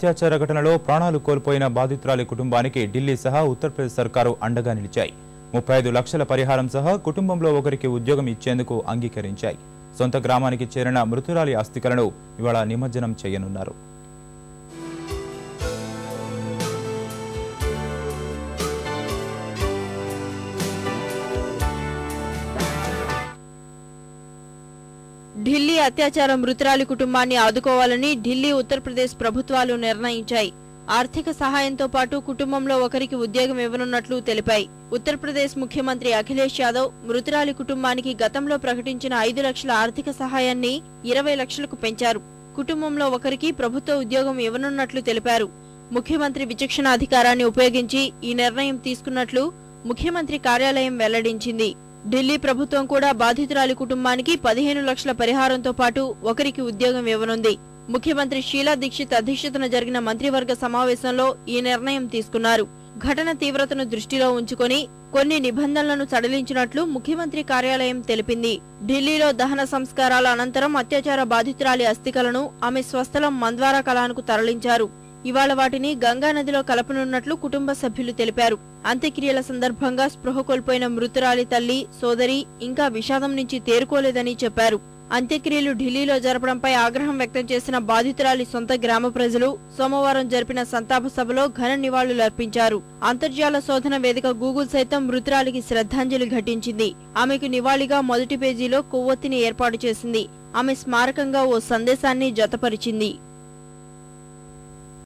అత్యాచార ఘటనలో ప్రాణాలు కోల్పోయిన బాధితురాలి కుటుంబానికి ఢిల్లీ సహా ఉత్తరప్రదేశ్ సర్కారు అండగా నిలిచాయి. 35 లక్షల పరిహారం సహా కుటుంబంలో ఒకరికి ఉద్యోగం ఇచ్చేందుకు అంగీకరించాయి. సొంత గ్రామానికి చేరిన మృతురాలి అస్థికలను ఇవాళ నిమజ్జనం చేయనున్నారు. ఢిల్లీ అత్యాచార మృతురాలి కుటుంబాన్ని ఆదుకోవాలని ఢిల్లీ ఉత్తరప్రదేశ్ ప్రభుత్వాలు నిర్ణయించాయి. ఆర్థిక సహాయంతో పాటు కుటుంబంలో ఒకరికి ఉద్యోగం ఇవ్వనున్నట్లు తెలిపాయి. ఉత్తరప్రదేశ్ ముఖ్యమంత్రి అఖిలేష్ యాదవ్ మృతురాలి కుటుంబానికి గతంలో ప్రకటించిన 5 లక్షల ఆర్థిక సహాయాన్ని 20 లక్షలకు పెంచారు. కుటుంబంలో ఒకరికి ప్రభుత్వ ఉద్యోగం ఇవ్వనున్నట్లు తెలిపారు. ముఖ్యమంత్రి విచక్షణ అధికారాన్ని ఉపయోగించి ఈ నిర్ణయం తీసుకున్నట్లు ముఖ్యమంత్రి కార్యాలయం వెల్లడించింది. ఢిల్లీ ప్రభుత్వం కూడా బాధితురాలి కుటుంబానికి 15 లక్షల పరిహారంతో పాటు ఒకరికి ఉద్యోగం ఇవ్వనుంది. ముఖ్యమంత్రి షీలా దీక్షిత్ అధ్యక్షతన జరిగిన మంత్రివర్గ సమావేశంలో ఈ నిర్ణయం తీసుకున్నారు. ఘటన తీవ్రతను దృష్టిలో ఉంచుకొని కొన్ని నిబంధనలను సడలించినట్లు ముఖ్యమంత్రి కార్యాలయం తెలిపింది. ఢిల్లీలో దహన సంస్కారాల అనంతరం అత్యాచార బాధితురాలి అస్థికలను ఆమె స్వస్థలం మంద్వారా కలాన్కు తరలించారు. ఇవాళ వాటిని గంగా నదిలో కలపనున్నట్లు కుటుంబ సభ్యులు తెలిపారు. అంత్యక్రియల సందర్భంగా స్పృహ కోల్పోయిన మృతురాలి తల్లి, సోదరి ఇంకా విషాదం నుంచి తేరుకోలేదని చెప్పారు. అంత్యక్రియలు ఢిల్లీలో జరపడంపై ఆగ్రహం వ్యక్తం చేసిన బాధితురాలి సొంత గ్రామ ప్రజలు సోమవారం జరిపిన సంతాప సభలో ఘన నివాళులర్పించారు. అంతర్జాల శోధన వేదిక గూగుల్ సైతం మృతురాలికి శ్రద్ధాంజలి ఘటించింది. ఆమెకు నివాళిగా మొదటి పేజీలో కొవ్వొత్తిని ఏర్పాటు చేసింది. ఆమె స్మారకంగా ఓ సందేశాన్ని జతపరిచింది.